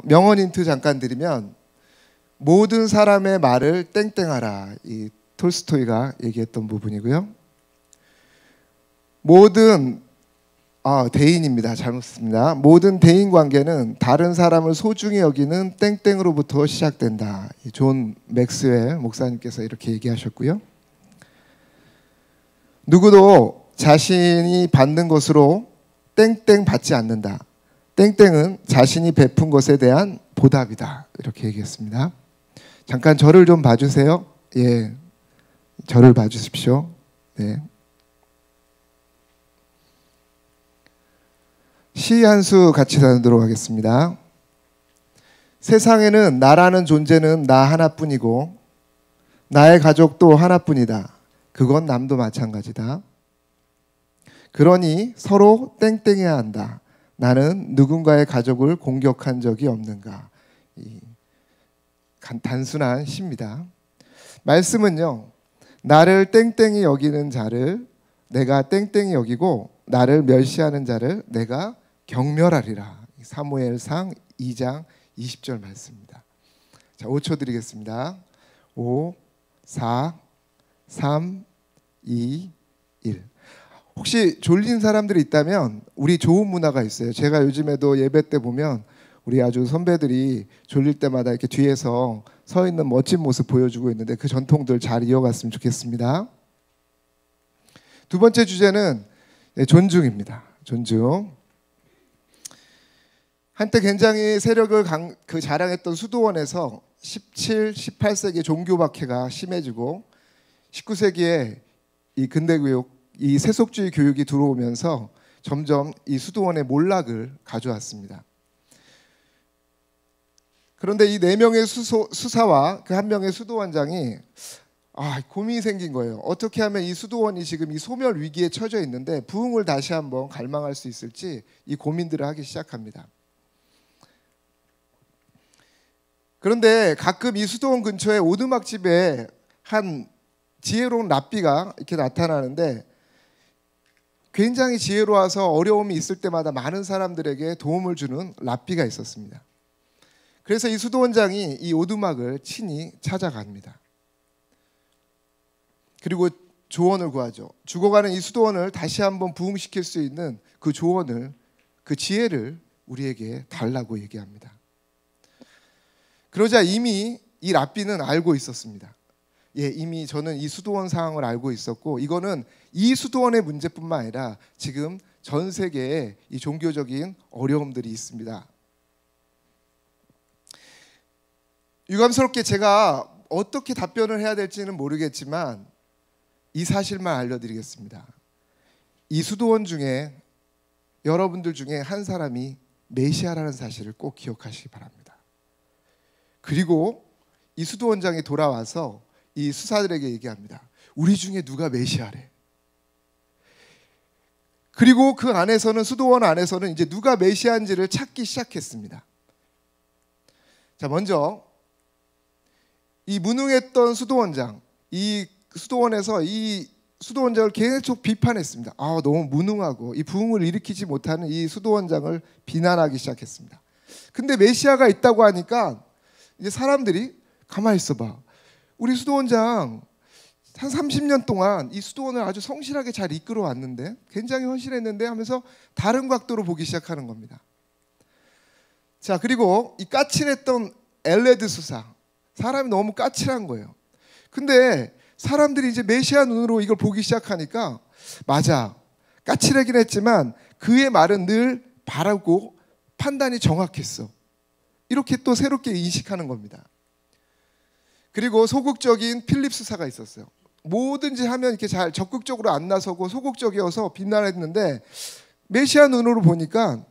명언 힌트 잠깐 드리면 모든 사람의 말을 땡땡하라. 이 톨스토이가 얘기했던 부분이고요. 대인입니다. 잘못 썼습니다. 모든 대인 관계는 다른 사람을 소중히 여기는 땡땡으로부터 시작된다. 존 맥스웰 목사님께서 이렇게 얘기하셨고요. 누구도 자신이 받는 것으로 땡땡 받지 않는다. 땡땡은 자신이 베푼 것에 대한 보답이다. 이렇게 얘기했습니다. 잠깐 저를 좀 봐주세요. 예, 저를 봐주십시오. 네. 시 한 수 같이 나누도록 하겠습니다. 세상에는 나라는 존재는 나 하나뿐이고 나의 가족도 하나뿐이다. 그건 남도 마찬가지다. 그러니 서로 땡땡해야 한다. 나는 누군가의 가족을 공격한 적이 없는가. 단순한 시입니다. 말씀은요, 나를 땡땡이 여기는 자를 내가 땡땡이 여기고 나를 멸시하는 자를 내가 경멸하리라. 사무엘상 2장 20절 말씀입니다. 자, 5초 드리겠습니다. 5, 4, 3, 2, 1. 혹시 졸린 사람들이 있다면 우리 좋은 문화가 있어요. 제가 요즘에도 예배 때 보면 우리 아주 선배들이 졸릴 때마다 이렇게 뒤에서 서 있는 멋진 모습 보여주고 있는데 그 전통들 잘 이어갔으면 좋겠습니다. 두 번째 주제는 존중입니다. 존중. 한때 굉장히 세력을 자랑했던 수도원에서 17, 18세기 종교 박해가 심해지고 19세기에 이 근대교육, 이 세속주의 교육이 들어오면서 점점 이 수도원의 몰락을 가져왔습니다. 그런데 이 4명의 수사와 그 1명의 수도원장이 고민이 생긴 거예요. 어떻게 하면 이 수도원이 지금 이 소멸 위기에 처져 있는데 부흥을 다시 한번 갈망할 수 있을지 이 고민들을 하기 시작합니다. 그런데 가끔 이 수도원 근처에 오두막집에 한 지혜로운 랍비가 이렇게 나타나는데 굉장히 지혜로워서 어려움이 있을 때마다 많은 사람들에게 도움을 주는 랍비가 있었습니다. 그래서 이 수도원장이 이 오두막을 친히 찾아갑니다. 그리고 조언을 구하죠. 죽어가는 이 수도원을 다시 한번 부흥시킬 수 있는 그 조언을, 그 지혜를 우리에게 달라고 얘기합니다. 그러자 이미 이 랍비는 알고 있었습니다. 이미 저는 이 수도원 상황을 알고 있었고 이거는 이 수도원의 문제뿐만 아니라 지금 전 세계에 이 종교적인 어려움들이 있습니다. 유감스럽게 제가 어떻게 답변을 해야 될지는 모르겠지만 이 사실만 알려드리겠습니다. 이 수도원 중에 여러분들 중에 한 사람이 메시아라는 사실을 꼭 기억하시기 바랍니다. 그리고 이 수도원장이 돌아와서 이 수사들에게 얘기합니다. 우리 중에 누가 메시아래. 그리고 그 안에서는 수도원 안에서는 이제 누가 메시아인지를 찾기 시작했습니다. 자, 먼저 이 무능했던 수도원장, 이 수도원에서 이 수도원장을 계속 비판했습니다. 너무 무능하고 이 부흥을 일으키지 못하는 이 수도원장을 비난하기 시작했습니다. 근데 메시아가 있다고 하니까 이제 사람들이 가만히 있어봐. 우리 수도원장 한 30년 동안 이 수도원을 아주 성실하게 잘 이끌어 왔는데 굉장히 헌신했는데 하면서 다른 각도로 보기 시작하는 겁니다. 자, 그리고 이 까칠했던 엘레드 수사, 사람이 너무 까칠한 거예요. 근데 사람들이 이제 메시아 눈으로 이걸 보기 시작하니까 맞아, 까칠하긴 했지만 그의 말은 늘 바르고 판단이 정확했어. 이렇게 또 새롭게 인식하는 겁니다. 그리고 소극적인 필립 수사가 있었어요. 뭐든지 하면 이렇게 잘 적극적으로 안 나서고 소극적이어서 비난했는데 메시아 눈으로 보니까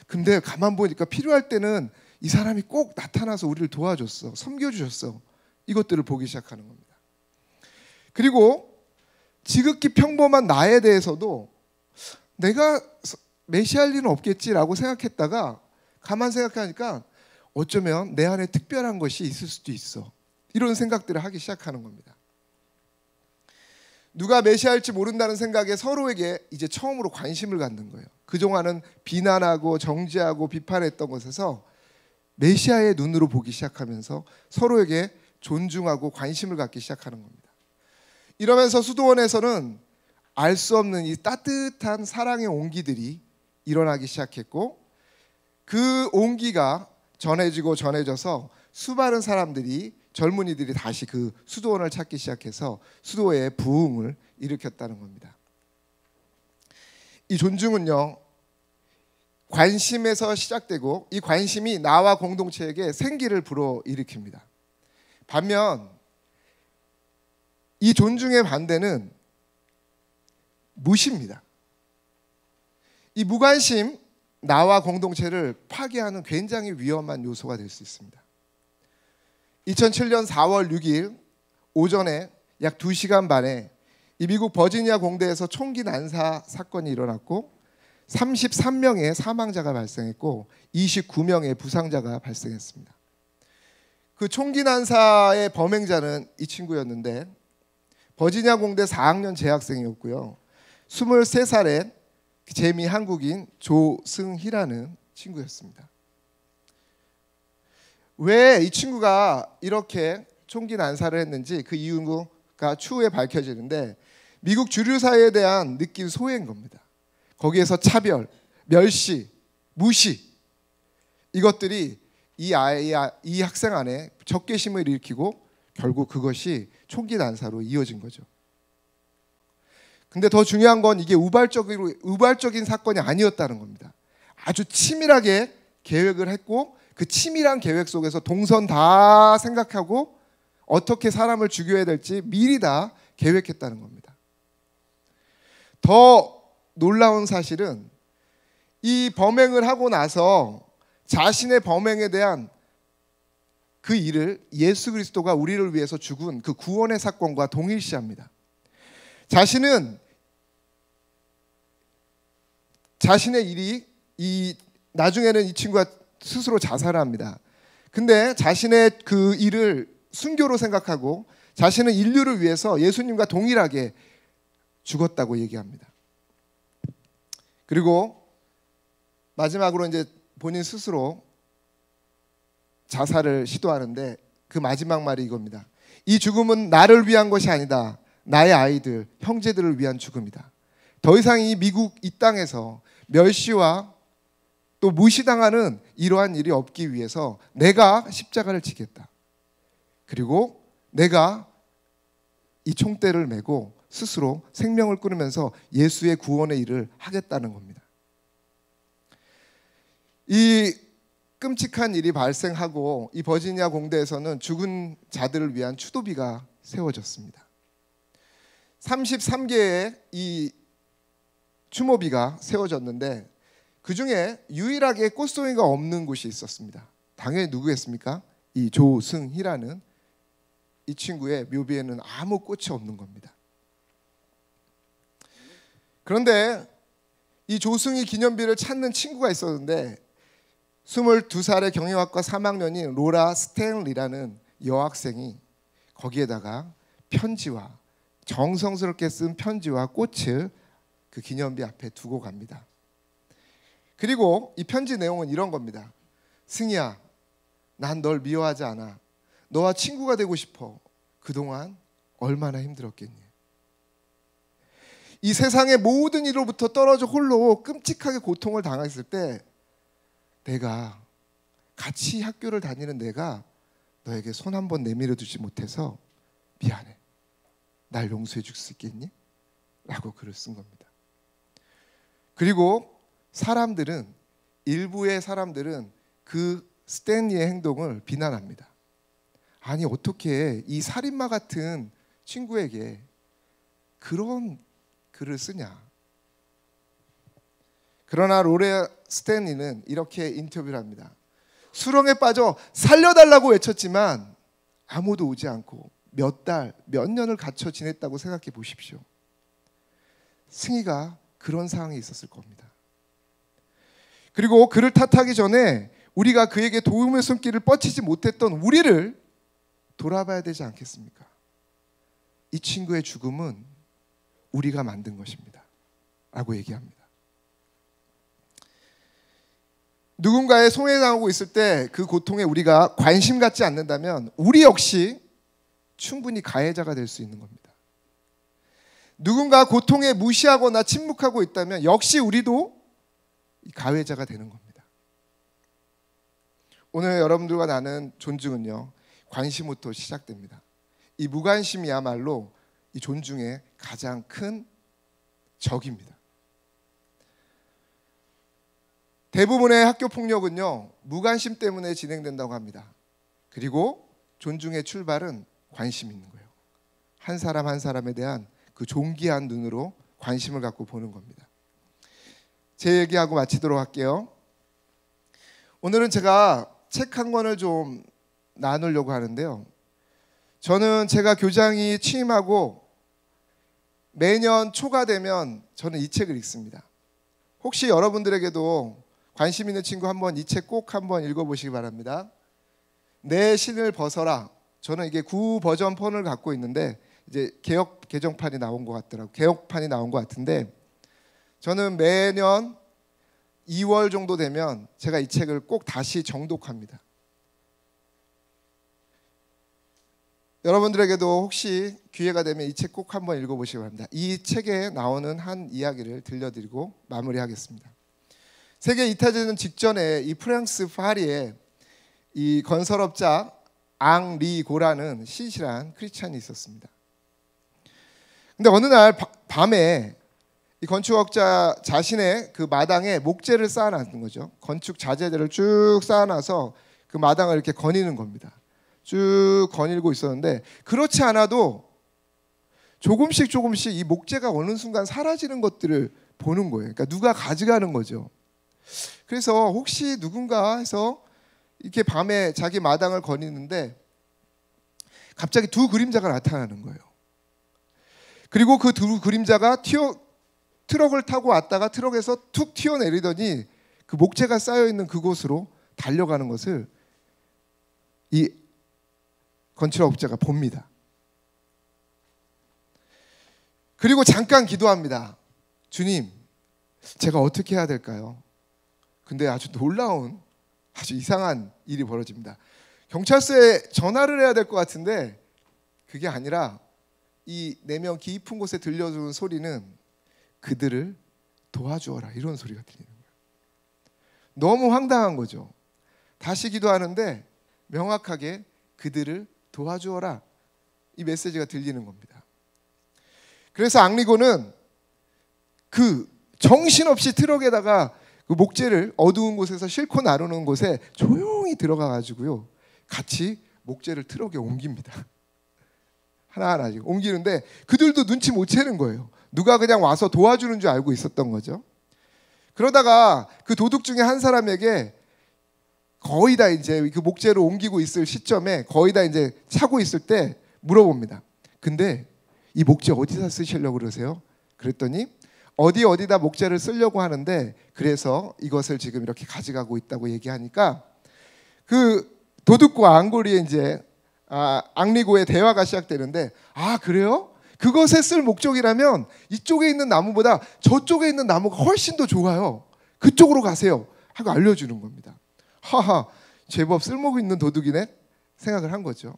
근데 가만 보니까 필요할 때는 이 사람이 꼭 나타나서 우리를 도와줬어. 섬겨주셨어. 이것들을 보기 시작하는 겁니다. 그리고 지극히 평범한 나에 대해서도 내가 메시아일 리는 없겠지라고 생각했다가 가만 생각하니까 어쩌면 내 안에 특별한 것이 있을 수도 있어. 이런 생각들을 하기 시작하는 겁니다. 누가 메시아일지 모른다는 생각에 서로에게 이제 처음으로 관심을 갖는 거예요. 그동안은 비난하고 정죄하고 비판했던 것에서 메시아의 눈으로 보기 시작하면서 서로에게 존중하고 관심을 갖기 시작하는 겁니다. 이러면서 수도원에서는 알 수 없는 이 따뜻한 사랑의 온기들이 일어나기 시작했고, 그 온기가 전해지고 전해져서 수많은 사람들이, 젊은이들이 다시 그 수도원을 찾기 시작해서 수도의 부흥을 일으켰다는 겁니다. 이 존중은요, 관심에서 시작되고 이 관심이 나와 공동체에게 생기를 불어일으킵니다. 반면 이 존중의 반대는 무시입니다. 이 무관심, 나와 공동체를 파괴하는 굉장히 위험한 요소가 될 수 있습니다. 2007년 4월 6일 오전에 약 2시간 반에 이 미국 버지니아 공대에서 총기 난사 사건이 일어났고 33명의 사망자가 발생했고 29명의 부상자가 발생했습니다. 그 총기 난사의 범행자는 이 친구였는데 버지니아 공대 4학년 재학생이었고요. 23살의 재미 한국인 조승희라는 친구였습니다. 왜 이 친구가 이렇게 총기 난사를 했는지 그 이유가 추후에 밝혀지는데, 미국 주류사회에 대한 느낀 소외인 겁니다. 거기에서 차별, 멸시, 무시, 이것들이 이 학생 안에 적개심을 일으키고 결국 그것이 총기 난사로 이어진 거죠. 근데 더 중요한 건 이게 우발적인 사건이 아니었다는 겁니다. 아주 치밀하게 계획을 했고 그 치밀한 계획 속에서 동선 다 생각하고 어떻게 사람을 죽여야 될지 미리 다 계획했다는 겁니다. 더 놀라운 사실은 이 범행을 하고 나서 자신의 범행에 대한 그 일을 예수 그리스도가 우리를 위해서 죽은 그 구원의 사건과 동일시합니다. 자신의 일이 나중에는 이 친구가 스스로 자살을 합니다. 근데 자신의 그 일을 순교로 생각하고 자신은 인류를 위해서 예수님과 동일하게 죽었다고 얘기합니다. 그리고 마지막으로 이제 본인 스스로 자살을 시도하는데 그 마지막 말이 이겁니다. 이 죽음은 나를 위한 것이 아니다. 나의 아이들, 형제들을 위한 죽음이다. 더 이상 이 미국 이 땅에서 멸시와 또 무시당하는 이러한 일이 없기 위해서 내가 십자가를 지겠다. 그리고 내가 이 총대를 메고 스스로 생명을 끊으면서 예수의 구원의 일을 하겠다는 겁니다. 이 끔찍한 일이 발생하고 이 버지니아 공대에서는 죽은 자들을 위한 추도비가 세워졌습니다. 33개의 이 추모비가 세워졌는데 그 중에 유일하게 꽃송이가 없는 곳이 있었습니다. 당연히 누구겠습니까? 이 조승희라는 이 친구의 묘비에는 아무 꽃이 없는 겁니다. 그런데 이 조승희 기념비를 찾는 친구가 있었는데 22살의 경영학과 3학년인 로라 스탠리라는 여학생이 거기에다가 편지와 정성스럽게 쓴 편지와 꽃을 그 기념비 앞에 두고 갑니다. 그리고 이 편지 내용은 이런 겁니다. 승희야, 난 널 미워하지 않아. 너와 친구가 되고 싶어. 그동안 얼마나 힘들었겠니. 이 세상의 모든 일로부터 떨어져 홀로 끔찍하게 고통을 당했을 때 내가 같이 학교를 다니는 내가 너에게 손 한 번 내밀어 주지 못해서 미안해. 날 용서해 줄 수 있겠니? 라고 글을 쓴 겁니다. 그리고 일부의 사람들은 그 스탠리의 행동을 비난합니다. 아니 어떻게 이 살인마 같은 친구에게 그런 글을 쓰냐. 그러나 로레 스탠리는 이렇게 인터뷰를 합니다. 수렁에 빠져 살려달라고 외쳤지만 아무도 오지 않고 몇 달, 몇 년을 갇혀 지냈다고 생각해 보십시오. 승희가 그런 상황에 있었을 겁니다. 그리고 그를 탓하기 전에 우리가 그에게 도움의 손길을 뻗치지 못했던 우리를 돌아봐야 되지 않겠습니까? 이 친구의 죽음은 우리가 만든 것입니다. 라고 얘기합니다. 누군가의 소외당하고 있을 때 그 고통에 우리가 관심 갖지 않는다면 우리 역시 충분히 가해자가 될 수 있는 겁니다. 누군가 고통에 무시하거나 침묵하고 있다면 역시 우리도 가해자가 되는 겁니다. 오늘 여러분들과 나눈 존중은요, 관심부터 시작됩니다. 이 무관심이야말로 이 존중의 가장 큰 적입니다. 대부분의 학교 폭력은요, 무관심 때문에 진행된다고 합니다. 그리고 존중의 출발은 관심 있는 거예요. 한 사람 한 사람에 대한 그 존귀한 눈으로 관심을 갖고 보는 겁니다. 제 얘기하고 마치도록 할게요. 오늘은 제가 책 한 권을 좀 나누려고 하는데요. 저는 제가 교장이 취임하고 매년 초가 되면 저는 이 책을 읽습니다. 혹시 여러분들에게도 관심 있는 친구 한번 이 책 꼭 한번 읽어보시기 바랍니다. 내 신을 벗어라. 저는 이게 9 버전폰을 갖고 있는데 이제 개혁 개정판이 나온 것 같더라고요. 개혁판이 나온 것 같은데 저는 매년 2월 정도 되면 제가 이 책을 꼭 다시 정독합니다. 여러분들에게도 혹시 기회가 되면 이 책 꼭 한번 읽어보시기 바랍니다. 이 책에 나오는 한 이야기를 들려드리고 마무리하겠습니다. 세계 2차대전 직전에 이 프랑스 파리에 이 건설업자 앙리고라는 신실한 크리스찬이 있었습니다. 근데 어느 날 밤에 이 건축업자 자신의 그 마당에 목재를 쌓아놨는 거죠. 건축 자재들을 쭉 쌓아놔서 그 마당을 이렇게 거니는 겁니다. 쭉 거닐고 있었는데 그렇지 않아도 조금씩 이 목재가 어느 순간 사라지는 것들을 보는 거예요. 그러니까 누가 가져가는 거죠. 그래서 혹시 누군가 해서 이렇게 밤에 자기 마당을 거니는데 갑자기 두 그림자가 나타나는 거예요. 그리고 그 두 그림자가 트럭을 타고 왔다가 트럭에서 툭 튀어내리더니 그 목재가 쌓여있는 그곳으로 달려가는 것을 이 건축업자가 봅니다. 그리고 잠깐 기도합니다. 주님, 제가 어떻게 해야 될까요? 근데 아주 놀라운, 아주 이상한 일이 벌어집니다. 경찰서에 전화를 해야 될 것 같은데 그게 아니라 이 4명 깊은 곳에 들려주는 소리는 그들을 도와주어라, 이런 소리가 들리는 거예요. 너무 황당한 거죠. 다시 기도하는데 명확하게 그들을 도와주어라, 이 메시지가 들리는 겁니다. 그래서 앙리고는 그 정신없이 트럭에다가 그 목재를 어두운 곳에서 싣고 나르는 곳에 조용히 들어가 가지고요, 같이 목재를 트럭에 옮깁니다. 하나하나 옮기는데 그들도 눈치 못 채는 거예요. 누가 그냥 와서 도와주는 줄 알고 있었던 거죠. 그러다가 그 도둑 중에 한 사람에게 거의 다 이제 그 목재를 옮기고 있을 시점에 거의 다 이제 차고 있을 때 물어봅니다. 근데 이 목재 어디다 쓰시려고 그러세요? 그랬더니 어디다 목재를 쓰려고 하는데 그래서 이것을 지금 이렇게 가져가고 있다고 얘기하니까 그 도둑과 앙고리의 이제 앙리고의 대화가 시작되는데, 아 그래요? 그것에 쓸 목적이라면 이쪽에 있는 나무보다 저쪽에 있는 나무가 훨씬 더 좋아요. 그쪽으로 가세요 하고 알려주는 겁니다. 하하, 제법 쓸모 있는 도둑이네 생각을 한 거죠.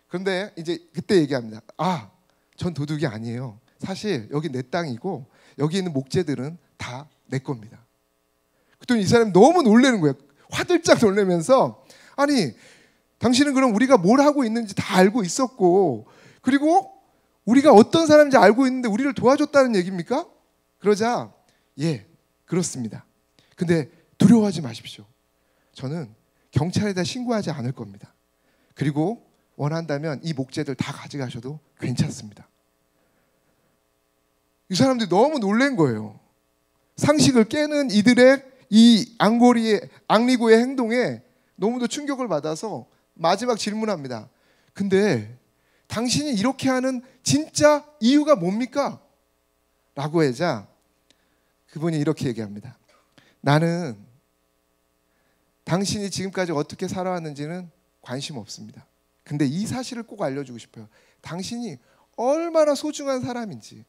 그런데 이제 그때 얘기합니다. 아, 전 도둑이 아니에요. 사실 여기 내 땅이고 여기 있는 목재들은 다 내 겁니다. 그랬더니 이 사람이 너무 놀라는 거예요. 화들짝 놀라면서, 아니 당신은 그럼 우리가 뭘 하고 있는지 다 알고 있었고, 그리고 우리가 어떤 사람인지 알고 있는데 우리를 도와줬다는 얘기입니까? 그러자 예, 그렇습니다. 근데 두려워하지 마십시오. 저는 경찰에다 신고하지 않을 겁니다. 그리고 원한다면 이 목재들 다 가져가셔도 괜찮습니다. 이 사람들이 너무 놀란 거예요. 상식을 깨는 이들의 이 앙리고의 행동에 너무도 충격을 받아서 마지막 질문합니다. 근데 당신이 이렇게 하는 진짜 이유가 뭡니까? 라고 하자 그분이 이렇게 얘기합니다. 나는 당신이 지금까지 어떻게 살아왔는지는 관심 없습니다. 근데 이 사실을 꼭 알려주고 싶어요. 당신이 얼마나 소중한 사람인지,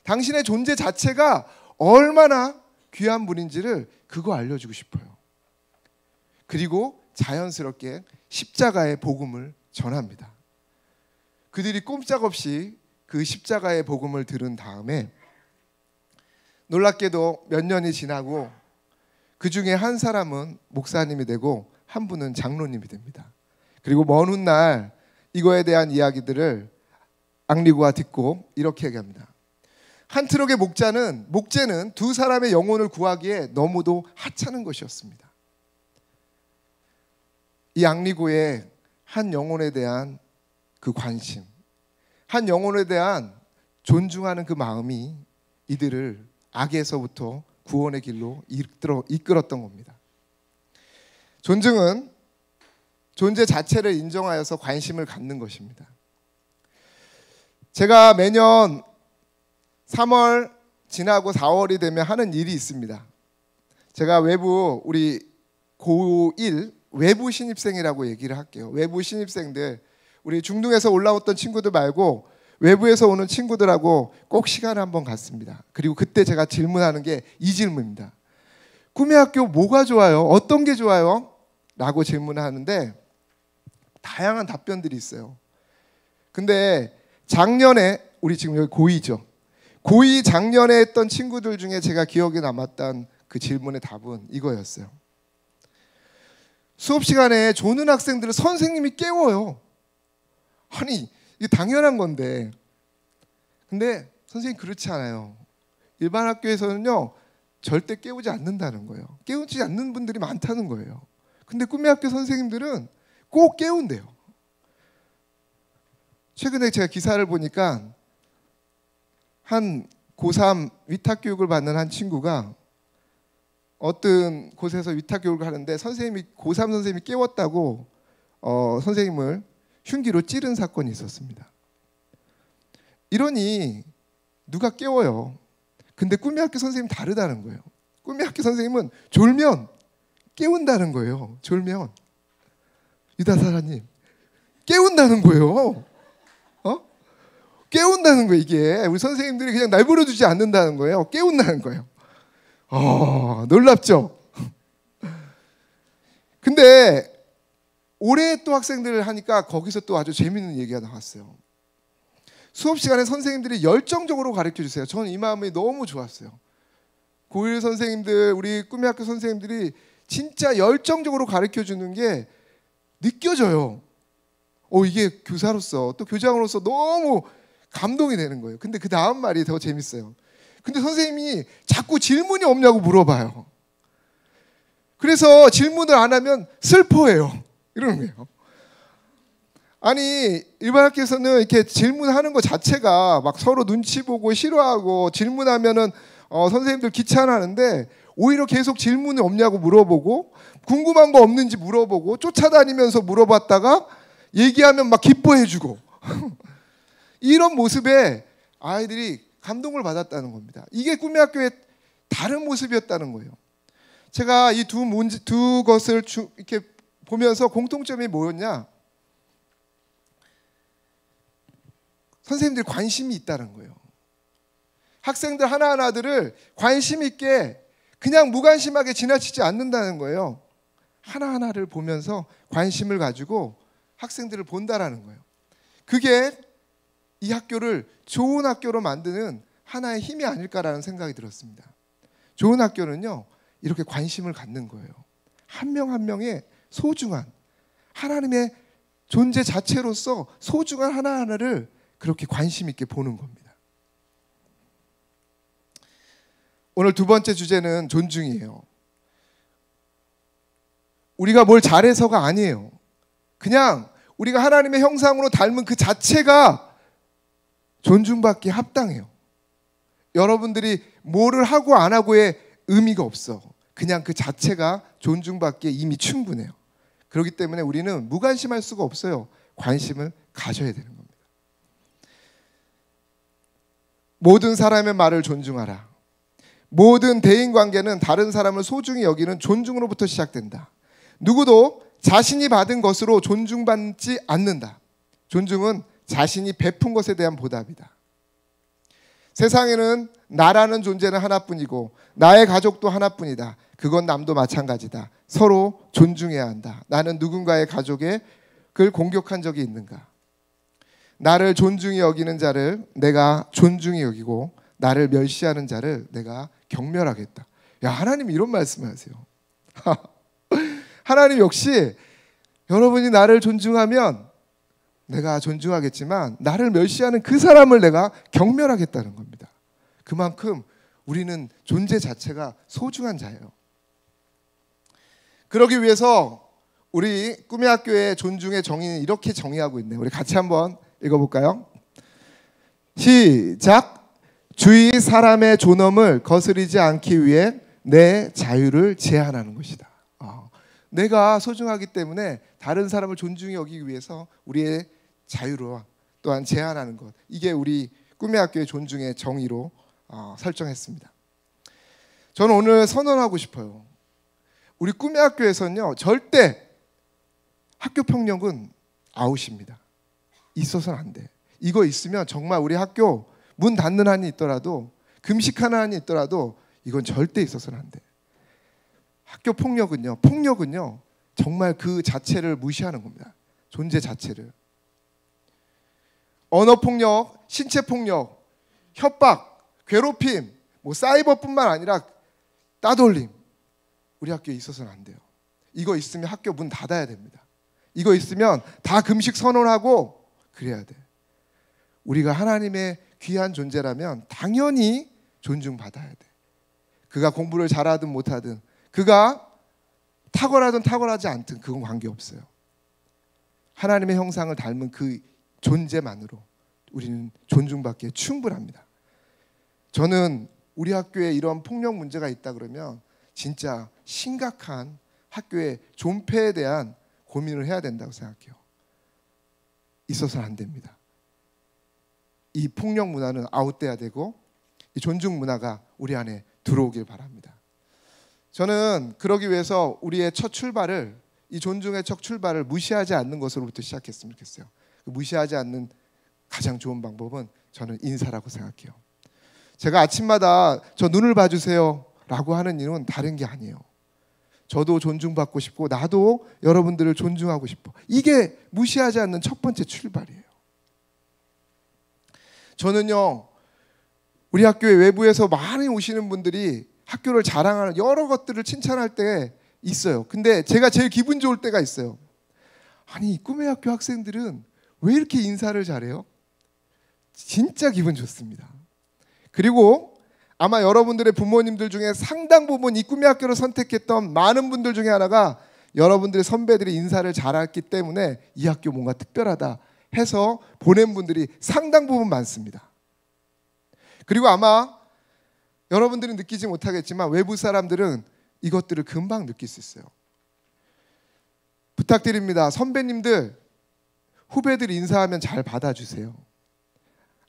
당신의 존재 자체가 얼마나 귀한 분인지를 그거 알려주고 싶어요. 그리고 자연스럽게 십자가의 복음을 전합니다. 그들이 꼼짝없이 그 십자가의 복음을 들은 다음에 놀랍게도 몇 년이 지나고 그 중에 한 사람은 목사님이 되고 한 분은 장로님이 됩니다. 그리고 먼 훗날 이거에 대한 이야기들을 앙리고가 듣고 이렇게 얘기합니다. 한 트럭의 목재는 두 사람의 영혼을 구하기에 너무도 하찮은 것이었습니다. 이 앙리고의 한 영혼에 대한 그 관심, 한 영혼에 대한 존중하는 그 마음이 이들을 악에서부터 구원의 길로 이끌었던 겁니다. 존중은 존재 자체를 인정하여서 관심을 갖는 것입니다. 제가 매년 3월 지나고 4월이 되면 하는 일이 있습니다. 제가 우리 고1 외부 신입생이라고 얘기를 할게요. 외부 신입생들, 우리 중등에서 올라왔던 친구들 말고 외부에서 오는 친구들하고 꼭 시간을 한번 갖습니다. 그리고 그때 제가 질문하는 게 이 질문입니다. 꿈의 학교 뭐가 좋아요? 어떤 게 좋아요? 라고 질문을 하는데 다양한 답변들이 있어요. 근데 작년에 우리 지금 여기 고2죠. 고2 작년에 했던 친구들 중에 제가 기억에 남았던 그 질문의 답은 이거였어요. 수업 시간에 조는 학생들을 선생님이 깨워요. 아니 이게 당연한 건데, 근데 선생님 그렇지 않아요. 일반 학교에서는요 절대 깨우지 않는다는 거예요. 깨우지 않는 분들이 많다는 거예요. 근데 꿈의 학교 선생님들은 꼭 깨운대요. 최근에 제가 기사를 보니까 한 고3 위탁교육을 받는 한 친구가 어떤 곳에서 위탁교육을 하는데 고3 선생님이 깨웠다고 선생님을 흉기로 찌른 사건이 있었습니다. 이러니 누가 깨워요. 근데 꿈의 학교 선생님 다르다는 거예요. 꿈의 학교 선생님은 졸면 깨운다는 거예요. 졸면 유다사라님 깨운다는 거예요. 깨운다는 거예요. 이게 우리 선생님들이 그냥 내버려 두지 않는다는 거예요. 깨운다는 거예요. 놀랍죠? 근데 올해 또 학생들을 하니까 거기서 또 아주 재밌는 얘기가 나왔어요. 수업 시간에 선생님들이 열정적으로 가르쳐 주세요. 저는 이 마음이 너무 좋았어요. 고1 선생님들, 우리 꿈의 학교 선생님들이 진짜 열정적으로 가르쳐 주는 게 느껴져요. 이게 교사로서 또 교장으로서 너무 감동이 되는 거예요. 근데 그 다음 말이 더 재밌어요. 근데 선생님이 자꾸 질문이 없냐고 물어봐요. 그래서 질문을 안 하면 슬퍼해요. 이러는 거예요. 아니 일반 학교에서는 이렇게 질문하는 것 자체가 막 서로 눈치 보고 싫어하고 질문하면은 선생님들 귀찮아하는데 오히려 계속 질문이 없냐고 물어보고 궁금한 거 없는지 물어보고 쫓아다니면서 물어봤다가 얘기하면 막 기뻐해주고 이런 모습에 아이들이 감동을 받았다는 겁니다. 이게 꿈의 학교의 다른 모습이었다는 거예요. 제가 이 두 것을 이렇게 보면서 공통점이 뭐였냐? 선생님들이 관심이 있다는 거예요. 학생들 하나하나들을 관심 있게 그냥 무관심하게 지나치지 않는다는 거예요. 하나하나를 보면서 관심을 가지고 학생들을 본다라는 거예요. 그게 이 학교를 좋은 학교로 만드는 하나의 힘이 아닐까라는 생각이 들었습니다. 좋은 학교는요 이렇게 관심을 갖는 거예요. 한 명 한 명의 소중한 하나님의 존재 자체로서 소중한 하나하나를 그렇게 관심 있게 보는 겁니다. 오늘 두 번째 주제는 존중이에요. 우리가 뭘 잘해서가 아니에요. 그냥 우리가 하나님의 형상으로 닮은 그 자체가 존중받기에 합당해요. 여러분들이 뭐를 하고 안 하고의 의미가 없어. 그냥 그 자체가 존중받기에 이미 충분해요. 그렇기 때문에 우리는 무관심할 수가 없어요. 관심을 가져야 되는 겁니다. 모든 사람의 말을 존중하라. 모든 대인관계는 다른 사람을 소중히 여기는 존중으로부터 시작된다. 누구도 자신이 받은 것으로 존중받지 않는다. 존중은 자신이 베푼 것에 대한 보답이다. 세상에는 나라는 존재는 하나뿐이고 나의 가족도 하나뿐이다. 그건 남도 마찬가지다. 서로 존중해야 한다. 나는 누군가의 가족에 그를 공격한 적이 있는가? 나를 존중히 여기는 자를 내가 존중히 여기고 나를 멸시하는 자를 내가 경멸하겠다. 야, 하나님 이런 말씀을 하세요. 하나님 역시 여러분이 나를 존중하면 내가 존중하겠지만 나를 멸시하는 그 사람을 내가 경멸하겠다는 겁니다. 그만큼 우리는 존재 자체가 소중한 자예요. 그러기 위해서 우리 꿈의 학교의 존중의 정의는 이렇게 정의하고 있네요. 우리 같이 한번 읽어볼까요? 시작. 주위 사람의 존엄을 거스르지 않기 위해 내 자유를 제한하는 것이다. 내가 소중하기 때문에 다른 사람을 존중히 여기기 위해서 우리의 자유로 또한 제한하는 것. 이게 우리 꿈의 학교의 존중의 정의로 설정했습니다. 저는 오늘 선언하고 싶어요. 우리 꿈의 학교에서는요, 절대 학교 폭력은 아웃입니다. 있어서는 안 돼. 이거 있으면 정말 우리 학교 문 닫는 한이 있더라도, 금식하는 한이 있더라도 이건 절대 있어서는 안 돼. 학교 폭력은요 정말 그 자체를 무시하는 겁니다. 존재 자체를. 언어폭력, 신체폭력, 협박, 괴롭힘, 사이버뿐만 아니라 따돌림, 우리 학교에 있어서는 안 돼요. 이거 있으면 학교 문 닫아야 됩니다. 이거 있으면 다 금식 선언하고 그래야 돼. 우리가 하나님의 귀한 존재라면 당연히 존중받아야 돼. 그가 공부를 잘하든 못하든, 그가 탁월하든 탁월하지 않든 그건 관계없어요. 하나님의 형상을 닮은 그 존재만으로 우리는 존중받기에 충분합니다. 저는 우리 학교에 이런 폭력 문제가 있다 그러면 진짜 심각한 학교의 존폐에 대한 고민을 해야 된다고 생각해요. 있어서는 안 됩니다. 이 폭력 문화는 아웃돼야 되고 이 존중 문화가 우리 안에 들어오길 바랍니다. 저는 그러기 위해서 우리의 첫 출발을, 이 존중의 첫 출발을 무시하지 않는 것으로부터 시작했으면 좋겠어요. 무시하지 않는 가장 좋은 방법은 저는 인사라고 생각해요. 제가 아침마다 저 눈을 봐주세요 라고 하는 이유는 다른 게 아니에요. 저도 존중받고 싶고 나도 여러분들을 존중하고 싶어. 이게 무시하지 않는 첫 번째 출발이에요. 저는요, 우리 학교에 외부에서 많이 오시는 분들이 학교를 자랑하는 여러 것들을 칭찬할 때 있어요. 근데 제가 제일 기분 좋을 때가 있어요. 아니, 이 꿈의 학교 학생들은 왜 이렇게 인사를 잘해요? 진짜 기분 좋습니다. 그리고 아마 여러분들의 부모님들 중에 상당 부분 이 꿈의 학교를 선택했던 많은 분들 중에 하나가 여러분들의 선배들이 인사를 잘했기 때문에 이 학교 뭔가 특별하다 해서 보낸 분들이 상당 부분 많습니다. 그리고 아마 여러분들은 느끼지 못하겠지만 외부 사람들은 이것들을 금방 느낄 수 있어요. 부탁드립니다. 선배님들, 후배들 인사하면 잘 받아주세요.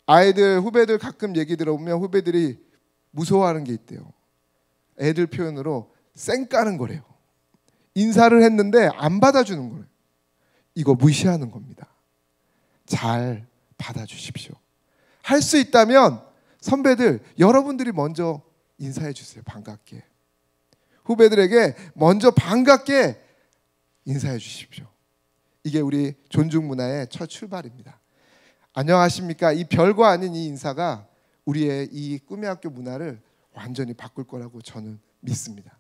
아이들, 후배들 가끔 얘기 들어보면 후배들이 무서워하는 게 있대요. 애들 표현으로 쌩 까는 거래요. 인사를 했는데 안 받아주는 거예요. 이거 무시하는 겁니다. 잘 받아주십시오. 할 수 있다면 선배들, 여러분들이 먼저 인사해 주세요. 반갑게. 후배들에게 먼저 반갑게 인사해 주십시오. 이게 우리 존중 문화의 첫 출발입니다. 안녕하십니까? 이 별거 아닌 이 인사가 우리의 이 꿈의 학교 문화를 완전히 바꿀 거라고 저는 믿습니다.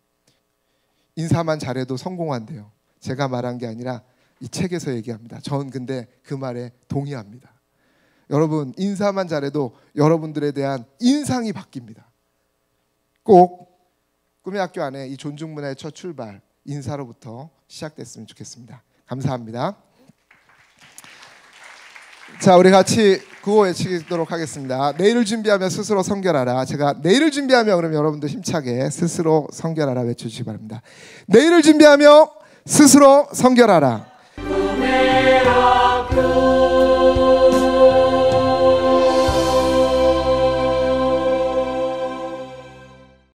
인사만 잘해도 성공한대요. 제가 말한 게 아니라 이 책에서 얘기합니다. 전 근데 그 말에 동의합니다. 여러분, 인사만 잘해도 여러분들에 대한 인상이 바뀝니다. 꼭 꿈의 학교 안에 이 존중 문화의 첫 출발, 인사로부터 시작됐으면 좋겠습니다. 감사합니다. 자, 우리 같이 구호 외치도록 하겠습니다. 내일을 준비하며 스스로 성결하라. 제가 내일을 준비하며 그러면 여러분도 힘차게 스스로 성결하라 외쳐주시기 바랍니다. 내일을 준비하며 스스로 성결하라.